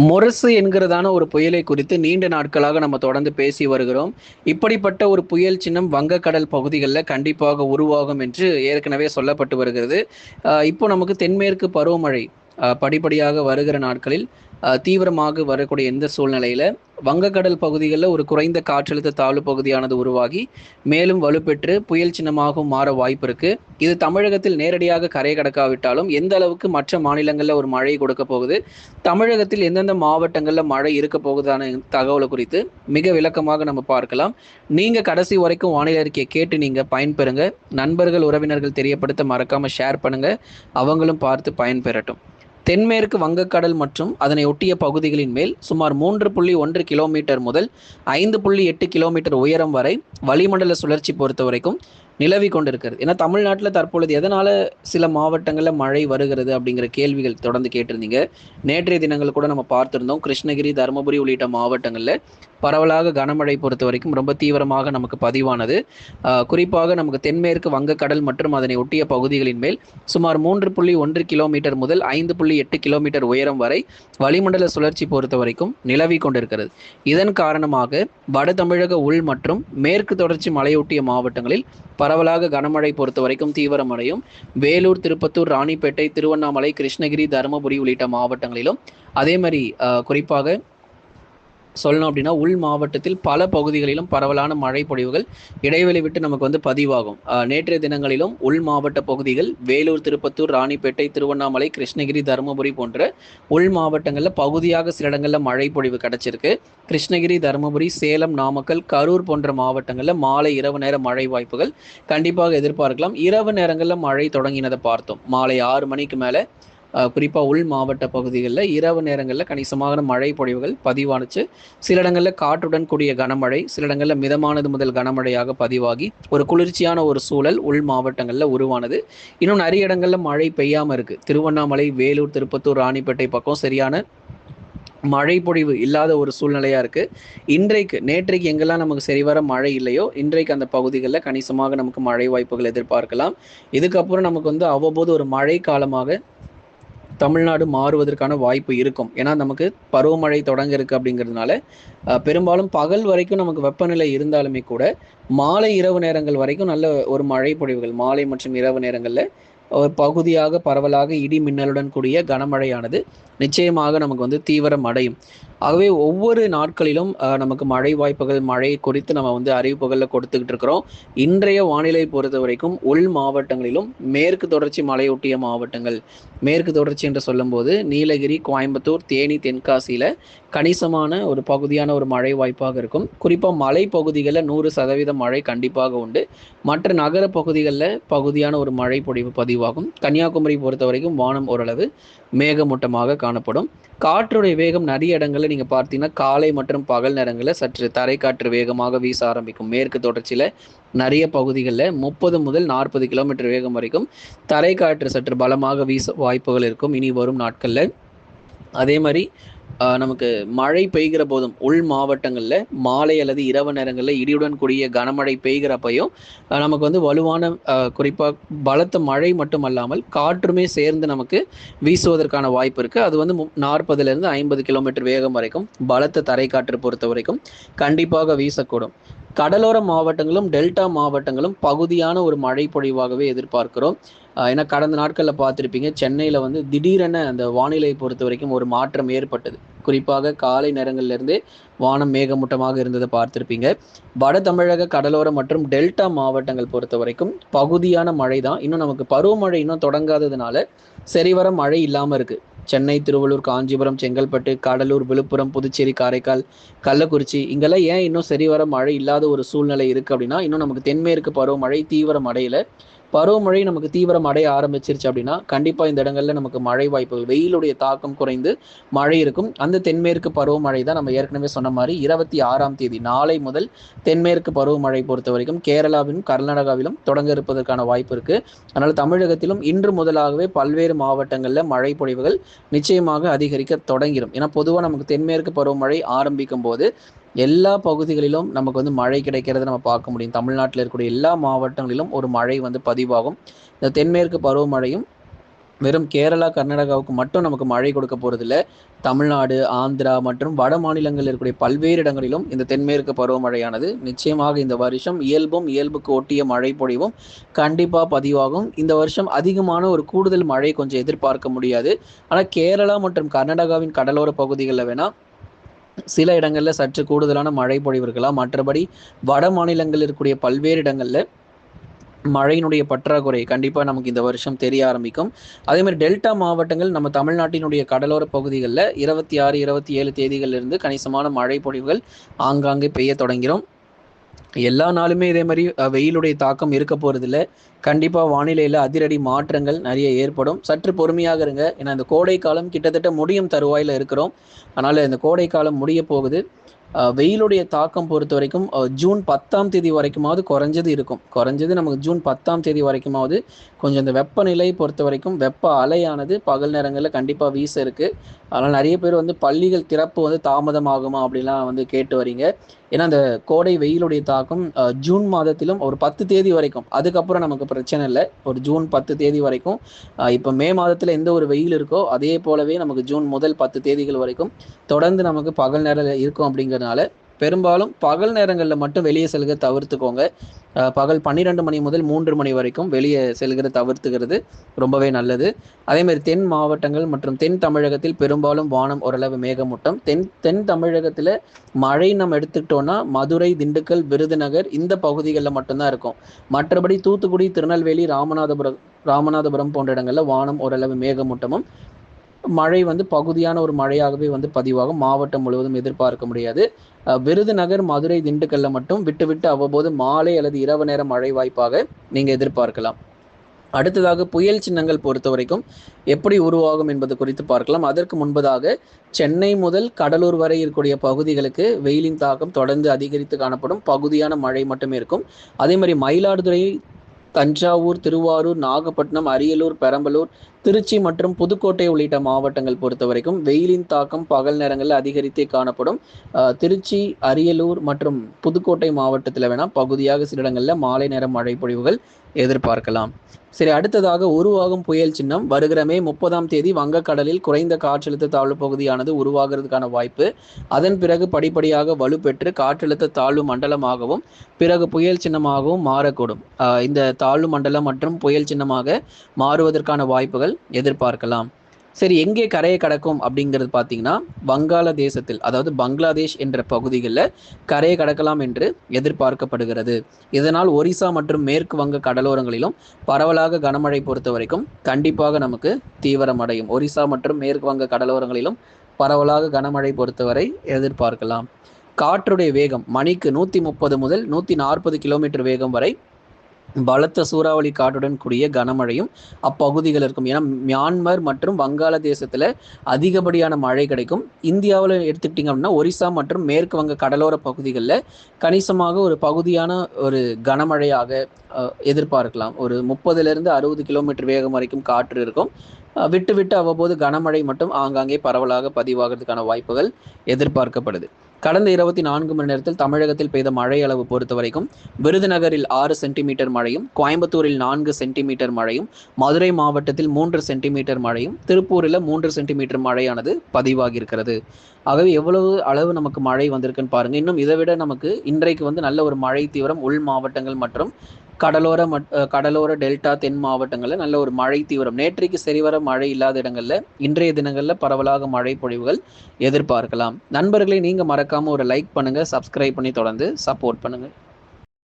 மொரசு என்கிறதான ஒரு புயலை குறித்து நீண்ட நாட்களாக நம்ம தொடர்ந்து பேசி வருகிறோம். இப்படிப்பட்ட ஒரு புயல் சின்னம் வங்கக்கடல் பகுதிகள்ல கண்டிப்பாக உருவாகும் என்று ஏற்கனவே சொல்லப்பட்டு வருகிறது. இப்போ நமக்கு தென்மேற்கு பருவமழை படிப்படியாக வருகிற நாட்களில் தீவிரமாக வரக்கூடிய எந்த சூழ்நிலையில வங்கக்கடல் பகுதிகள்ல ஒரு குறைந்த காற்றழுத்த தாழ்வு பகுதியானது உருவாகி, மேலும் வலுப்பெற்று புயல் சின்னமாகவும் மாற வாய்ப்பு இருக்கு. இது தமிழகத்தில் நேரடியாக கரை கடக்காவிட்டாலும், எந்த அளவுக்கு மற்ற மாநிலங்கள்ல ஒரு மழை கொடுக்க போகுது, தமிழகத்தில் எந்தெந்த மாவட்டங்கள்ல மழை இருக்க போகுதான தகவலை குறித்து மிக விளக்கமாக நம்ம பார்க்கலாம். நீங்க கடைசி வரைக்கும் வானிலை அறிக்கையை கேட்டு நீங்க பயன்பெறுங்க. நண்பர்கள், உறவினர்கள் தெரியப்படுத்த மறக்காம ஷேர் பண்ணுங்க. அவங்களும் பார்த்து பயன்பெறட்டும். தென்மேற்கு வங்கக்கடல் மற்றும் அதனை ஒட்டிய பகுதிகளின் மேல் சுமார் 3.1 கிலோமீட்டர் முதல் 5.8 கிலோமீட்டர் உயரம் வரை வளிமண்டல சுழற்சி பொறுத்த வரைக்கும் நிலவி கொண்டிருக்கிறது. ஏன்னா தமிழ்நாட்டில் தற்பொழுது எதனால சில மாவட்டங்களில் மழை வருகிறது அப்படிங்கிற கேள்விகள் தொடர்ந்து கேட்டிருந்தீங்க. நேற்றைய தினங்கள் கூட நம்ம பார்த்திருந்தோம். கிருஷ்ணகிரி, தருமபுரி உள்ளிட்ட மாவட்டங்களில் பரவலாக கனமழை பொறுத்த வரைக்கும் ரொம்ப தீவிரமாக நமக்கு பதிவானது. குறிப்பாக நமக்கு தென்மேற்கு வங்கக்கடல் மற்றும் அதனை ஒட்டிய பகுதிகளின் மேல் சுமார் 3.1 கிலோமீட்டர் முதல் 5.8 கிலோமீட்டர் உயரம் வரை வளிமண்டல சுழற்சி பொறுத்த வரைக்கும் நிலவி கொண்டிருக்கிறது. இதன் காரணமாக வட தமிழக உள் மற்றும் மேற்கு தொடர்ச்சி மலையொட்டிய மாவட்டங்களில் பரவலாக கனமழை பொறுத்த வரைக்கும் தீவிரமடையும். வேலூர், திருப்பத்தூர், ராணிப்பேட்டை, திருவண்ணாமலை, கிருஷ்ணகிரி, தருமபுரி உள்ளிட்ட மாவட்டங்களிலும் அதே மாதிரி குறிப்பாக சொல்லணும் அப்படின்னா உள் மாவட்டத்தில் பல பகுதிகளிலும் பரவலான மழை பொழிவுகள் இடைவெளி விட்டு நமக்கு பதிவாகும். நேற்றைய தினங்களிலும் உள் மாவட்ட பகுதிகள் வேலூர், திருப்பத்தூர், ராணிப்பேட்டை, திருவண்ணாமலை, கிருஷ்ணகிரி, தருமபுரி போன்ற உள் மாவட்டங்களில் பகுதியாக சில இடங்களில் மழை பொழிவு கிடைச்சிருக்கு. கிருஷ்ணகிரி, தருமபுரி, சேலம், நாமக்கல், கரூர் போன்ற மாவட்டங்களில் மாலை இரவு நேர மழை வாய்ப்புகள் கண்டிப்பாக எதிர்பார்க்கலாம். இரவு நேரங்களில் மழை தொடங்கினதை பார்த்தோம். மாலை 6 மணிக்கு மேலே குறிப்பாக உள் மாவட்ட பகுதிகளில் இரவு நேரங்களில் கணிசமான மழை பொழிவுகள் பதிவானுச்சு. சில இடங்களில் காற்றுடன் கூடிய கனமழை, சில இடங்களில் மிதமானது முதல் கனமழையாக பதிவாகி ஒரு குளிர்ச்சியான ஒரு சூழல் உள் மாவட்டங்களில் உருவானது. இன்னும் நிறைய இடங்களில் மழை பெய்யாமல் இருக்குது. திருவண்ணாமலை, வேலூர், திருப்பத்தூர், ராணிப்பேட்டை பக்கம் சரியான மழை பொழிவு இல்லாத ஒரு சூழ்நிலையாக இருக்குது. நேற்றைக்கு எங்கெல்லாம் நமக்கு சரிவர மழை இல்லையோ, இன்றைக்கு அந்த பகுதிகளில் கணிசமாக நமக்கு மழை வாய்ப்புகள் எதிர்பார்க்கலாம். இதுக்கப்புறம் நமக்கு அவ்வப்போது ஒரு மழை காலமாக தமிழ்நாடு மாறுவதற்கான வாய்ப்பு இருக்கும். ஏன்னா நமக்கு பருவமழை தொடங்க இருக்கு அப்படிங்கிறதுனால பெரும்பாலும் பகல் வரைக்கும் நமக்கு வெப்பநிலை இருந்தாலுமே கூட மாலை இரவு நேரங்கள் வரைக்கும் நல்ல ஒரு மழை பொழிவுகள் மாலை மற்றும் இரவு நேரங்களில் ஒரு பகுதியாக பரவலாக இடி மின்னலுடன் கூடிய கனமழையானது நிச்சயமாக நமக்கு தீவிரம் அடையும். ஆகவே ஒவ்வொரு நாட்களிலும் நமக்கு மழை வாய்ப்புகள், மழை குறித்து நம்ம அறிவிப்புகளில் கொடுத்துக்கிட்டு இருக்கிறோம். இன்றைய வானிலை பொறுத்த வரைக்கும் உள் மாவட்டங்களிலும் மேற்கு தொடர்ச்சி மலையொட்டிய மாவட்டங்கள், மேற்கு தொடர்ச்சி என்று சொல்லும்போது நீலகிரி, கோயம்புத்தூர், தேனி, தென்காசியில் கணிசமான ஒரு பகுதியான ஒரு மழை வாய்ப்பாக இருக்கும். குறிப்பாக மலை பகுதிகளில் 100% மழை கண்டிப்பாக உண்டு. மற்ற நகர பகுதிகளில் பகுதியான ஒரு மழை பொழிவு பதிவாகும். கன்னியாகுமரி பொறுத்த வரைக்கும் வானம் ஓரளவு மேகமூட்டமாக காணப்படும். காற்றுடைய வேகம் நிறைய இடங்களில் நீங்கள் பார்த்தீங்கன்னா காலை மற்றும் பகல் நேரங்களில் சற்று தரைக்காற்று வேகமாக வீச ஆரம்பிக்கும். மேற்கு தொடர்ச்சியில் நிறைய பகுதிகளில் 30 முதல் 40 கிலோமீட்டர் வேகம் வரைக்கும் தரைக்காற்று சற்று பலமாக வீச வாய்ப்புகள் இருக்கும் இனி வரும் நாட்களில். அதே மாதிரி நமக்கு மழை பெய்கிற போதும் உள் மாவட்டங்களில் மாலை அல்லது இரவு நேரங்களில் இடியுடன் கூடிய கனமழை பெய்கிறப்பையும் நமக்கு வலுவான குறிப்பாக பலத்த மழை மட்டும் அல்லாமல் காற்றுமே சேர்ந்து நமக்கு வீசுவதற்கான வாய்ப்பு இருக்குது. அது 40 to 50 கிலோமீட்டர் வேகம் வரைக்கும் பலத்த தரைக்காற்று பொறுத்த வரைக்கும் கண்டிப்பாக வீசக்கூடும். கடலோர மாவட்டங்களும் டெல்டா மாவட்டங்களும் பகுதியான ஒரு மழை பொழிவாகவே எதிர்பார்க்கிறோம். ஏன்னா கடந்த நாட்களில் பார்த்துருப்பீங்க, சென்னையில் திடீரென அந்த வானிலை பொறுத்த வரைக்கும் ஒரு மாற்றம் ஏற்பட்டது. குறிப்பாக காலை நேரங்களிலிருந்தே வானம் மேகமூட்டமாக இருந்ததை பார்த்துருப்பீங்க. வட தமிழக கடலோரம் மற்றும் டெல்டா மாவட்டங்கள் பொறுத்த வரைக்கும் பகுதியான மழை தான். இன்னும் நமக்கு பருவமழை இன்னும் தொடங்காததுனால சரிவர மழை இல்லாமல் இருக்குது. சென்னை, திருவள்ளூர், காஞ்சிபுரம், செங்கல்பட்டு, கடலூர், விழுப்புரம், புதுச்சேரி, காரைக்கால், கள்ளக்குறிச்சி இங்கெல்லாம் ஏன் இன்னும் சரிவர மழை இல்லாத ஒரு சூழ்நிலை இருக்குது அப்படின்னா, இன்னும் நமக்கு தென்மேற்கு பருவமழை தீவிரம் அடையல. பருவமழை நமக்கு தீவிரம் அடைய ஆரம்பிச்சிருச்சு அப்படின்னா கண்டிப்பாக இந்த இடங்களில் நமக்கு மழை வாய்ப்புகள், வெயிலுடைய தாக்கம் குறைந்து மழை இருக்கும். அந்த தென்மேற்கு பருவமழை தான் நம்ம ஏற்கனவே சொன்ன மாதிரி 26ஆம் தேதி நாளை முதல் தென்மேற்கு பருவமழை பொறுத்த வரைக்கும் கேரளாவிலும் கர்நாடகாவிலும் தொடங்க இருப்பதற்கான வாய்ப்பு இருக்குது. அதனால் தமிழகத்திலும் இன்று முதலாகவே பல்வேறு மாவட்டங்களில் மழை பொழிவுகள் நிச்சயமாக அதிகரிக்க தொடங்கிடும். ஏன்னா பொதுவாக நமக்கு தென்மேற்கு பருவமழை ஆரம்பிக்கும் போது எல்லா பகுதிகளிலும் நமக்கு மழை கிடைக்கிறத நம்ம பார்க்க முடியும். தமிழ்நாட்டில் இருக்கக்கூடிய எல்லா மாவட்டங்களிலும் ஒரு மழை பதிவாகும். இந்த தென்மேற்கு பருவமழையும் வெறும் கேரளா கர்நாடகாவுக்கு மட்டும் நமக்கு மழை கொடுக்க போறதில்ல. தமிழ்நாடு, ஆந்திரா மற்றும் வட மாநிலங்களில் இருக்கக்கூடிய பல்வேறு இடங்களிலும் இந்த தென்மேற்கு பருவமழையானது நிச்சயமாக இந்த வருஷம் இயல்புக்கு ஒட்டிய மழை பொழிவும் கண்டிப்பா பதிவாகும். இந்த வருஷம் அதிகமான ஒரு கூடுதல் மழை கொஞ்சம் எதிர்பார்க்க முடியாது. ஆனா கேரளா மற்றும் கர்நாடகாவின் கடலோர பகுதிகளில் வேணா சில இடங்கள்ல சற்று கூடுதலான மழை பொழிவு இருக்கலாம். மற்றபடி வட மாநிலங்களில் இருக்கக்கூடிய பல்வேறு இடங்கள்ல மழையினுடைய பற்றாக்குறை கண்டிப்பாக நமக்கு இந்த வருஷம் தெரிய ஆரம்பிக்கும். அதே மாதிரி டெல்டா மாவட்டங்கள் நம்ம தமிழ்நாட்டினுடைய கடலோர பகுதிகளில் 26, 27 தேதிகளிலிருந்து கணிசமான மழை பொழிவுகள் ஆங்காங்கே பெய்ய தொடங்கிறோம். எல்லா நாளுமே இதே மாதிரி வெயிலுடைய தாக்கம் இருக்க போறதில்ல. கண்டிப்பா வானிலையில அதிரடி மாற்றங்கள் நிறைய ஏற்படும். சற்று பொறுமையாக இருங்க. ஏன்னா இந்த கோடை காலம் கிட்டத்தட்ட முடியும் தருவாயில இருக்கிறோம். அதனால இந்த கோடை காலம் முடிய போகுது. வெயிலுடைய தாக்கம் பொறுத்த வரைக்கும் ஜூன் 10ஆம் தேதி வரைக்குமாவது குறைஞ்சது நமக்கு ஜூன் 10ஆம் தேதி வரைக்குமாவது கொஞ்சம் இந்த வெப்பநிலை பொறுத்த வரைக்கும் வெப்ப அலையானது பகல் நேரங்களில் கண்டிப்பாக வீச இருக்கு. அதனால் நிறைய பேர் வந்து பள்ளிகள் திறப்பு வந்து தாமதமாகுமா அப்படிலாம் வந்து கேட்டு வரீங்க. ஏன்னா அந்த கோடை வெயிலுடைய தாக்கம் ஜூன் மாதத்திலும் ஒரு 10 தேதி வரைக்கும், அதுக்கப்புறம் நமக்கு பிரச்சனை இல்லை. ஒரு ஜூன் 10 தேதி வரைக்கும் இப்போ மே மாதத்தில் எந்த ஒரு வெயில் இருக்கோ அதே போலவே நமக்கு ஜூன் முதல் 10 தேதிகள் வரைக்கும் தொடர்ந்து நமக்கு பகல் நேரம் இருக்கும். அப்படிங்கிறதுனால பெரும்பாலும் பகல் நேரங்களில் மட்டும் வெளியே செல்க தவிர்த்துக்கோங்க. பகல் 12 மணி முதல் 3 மணி வரைக்கும் வெளியே செல்கிற தவிர்த்துக்கிறது ரொம்பவே நல்லது. அதே மாதிரி தென் மாவட்டங்கள் மற்றும் தென் தமிழகத்தில் பெரும்பாலும் வானம் ஓரளவு மேகமூட்டம். தென் தமிழகத்தில் மழை நம்ம எடுத்துக்கிட்டோம்னா மதுரை, திண்டுக்கல், விருதுநகர் இந்த பகுதிகளில் மட்டும்தான் இருக்கும். மற்றபடி தூத்துக்குடி, திருநெல்வேலி, ராமநாதபுரம் போன்ற இடங்களில் வானம் ஓரளவு மேகமூட்டமும் மழை வந்து பகுதியான ஒரு மழையாகவே வந்து பதிவாகும். மாவட்டம் முழுவதும் எதிர்பார்க்க முடியாது. விருதுநகர், மதுரை, திண்டுக்கல்ல மட்டும் விட்டு விட்டு அவ்வப்போது மாலை அல்லது இரவு நேர மழை வாய்ப்பாக நீங்க எதிர்பார்க்கலாம். அடுத்ததாக புயல் சின்னங்கள் பொறுத்த வரைக்கும் எப்படி உருவாகும் என்பது குறித்து பார்க்கலாம். அதற்கு முன்பதாக சென்னை முதல் கடலூர் வரை இருக்கக்கூடிய பகுதிகளுக்கு வெயிலின் தாக்கம் தொடர்ந்து அதிகரித்து காணப்படும். பகுதியான மழை மட்டுமே இருக்கும். அதே மாதிரி மயிலாடுதுறை, தஞ்சாவூர், திருவாரூர், நாகப்பட்டினம், அரியலூர், பெரம்பலூர், திருச்சி மற்றும் புதுக்கோட்டை உள்ளிட்ட மாவட்டங்கள் பொறுத்த வரைக்கும் வெயிலின் தாக்கம் பகல் நேரங்களில் அதிகரித்தே காணப்படும். திருச்சி, அரியலூர் மற்றும் புதுக்கோட்டை மாவட்டத்தில் வேணா பகுதியாக சில இடங்களில் மாலை நேர மழை பொழிவுகள் எதிர்பார்க்கலாம். சரி, அடுத்ததாக உருவாகும் புயல் சின்னம் வருகிற மே 30ஆம் தேதி வங்கக்கடலில் குறைந்த காற்றழுத்த தாழ்வு பகுதியானது உருவாகிறதுக்கான வாய்ப்பு. அதன் பிறகு படிப்படியாக வலுப்பெற்று காற்றழுத்த தாழ்வு மண்டலமாகவும் பிறகு புயல் சின்னமாகவும் மாறக்கூடும். இந்த தாழ்வு மண்டலம் மற்றும் புயல் சின்னமாக மாறுவதற்கான வாய்ப்புகள் எதிர்பார்க்கலாம். சரி, எங்கே கரையை கடக்கும் அப்படிங்கிறது பார்த்தீங்கன்னா வங்காளதேசத்தில், அதாவது பங்களாதேஷ் என்ற பகுதிகளில் கரையை கடக்கலாம் என்று எதிர்பார்க்கப்படுகிறது. இதனால் ஒரிசா மற்றும் மேற்கு வங்க கடலோரங்களிலும் பரவலாக கனமழை பொறுத்த வரைக்கும் கண்டிப்பாக நமக்கு தீவிரமடையும். ஒரிசா மற்றும் மேற்கு வங்க கடலோரங்களிலும் பரவலாக கனமழை பொறுத்தவரை எதிர்பார்க்கலாம். காற்றுடைய வேகம் மணிக்கு 130 முதல் 140 கிலோமீட்டர் வேகம் வரை பலத்த சூறாவளி காற்றுடன் கூடிய கனமழையும் அப்பகுதிகள் இருக்கும். ஏன்னா மியான்மர் மற்றும் வங்காளதேசத்துல அதிகப்படியான மழை கிடைக்கும். இந்தியாவில் எடுத்துக்கிட்டிங்க அப்படின்னா ஒரிசா மற்றும் மேற்கு வங்க கடலோர பகுதிகளில் கணிசமாக ஒரு பகுதியான ஒரு கனமழையாக எதிர்பார்க்கலாம். ஒரு 30லிருந்து 60 கிலோமீட்டர் வேகம் வரைக்கும் காற்று இருக்கும். விட்டு விட்டு அவ்வப்போது கனமழை மட்டும் ஆங்காங்கே பரவலாக பதிவாகிறதுக்கான வாய்ப்புகள் எதிர்பார்க்கப்படுது. கடந்த 24 மணி நேரத்தில் தமிழகத்தில் பெய்த மழை அளவு பொறுத்த வரைக்கும் விருதுநகரில் 6 சென்டிமீட்டர் மழையும், கோயம்புத்தூரில் 4 சென்டிமீட்டர் மழையும், மதுரை மாவட்டத்தில் 3 சென்டிமீட்டர் மழையும், திருப்பூரில் 3 சென்டிமீட்டர் மழையானது பதிவாகி இருக்கிறது. ஆகவே எவ்வளவு அளவு நமக்கு மழை வந்திருக்குன்னு பாருங்க. இன்னும் இதை விட நமக்கு இன்றைக்கு வந்து நல்ல ஒரு மழை தீவிரம் உள் மாவட்டங்கள் மற்றும் கடலோர டெல்டா தென் மாவட்டங்களில் நல்ல ஒரு மழை தீவிரம். நேற்றைக்கு சரிவர மழை இல்லாத இடங்கள்ல இன்றைய தினங்களில் பரவலாக மழை பொழிவுகள் எதிர்பார்க்கலாம். நண்பர்களை நீங்க மறக்காம ஒரு லைக் பண்ணுங்க, சப்ஸ்கிரைப் பண்ணி தொடர்ந்து சப்போர்ட் பண்ணுங்க.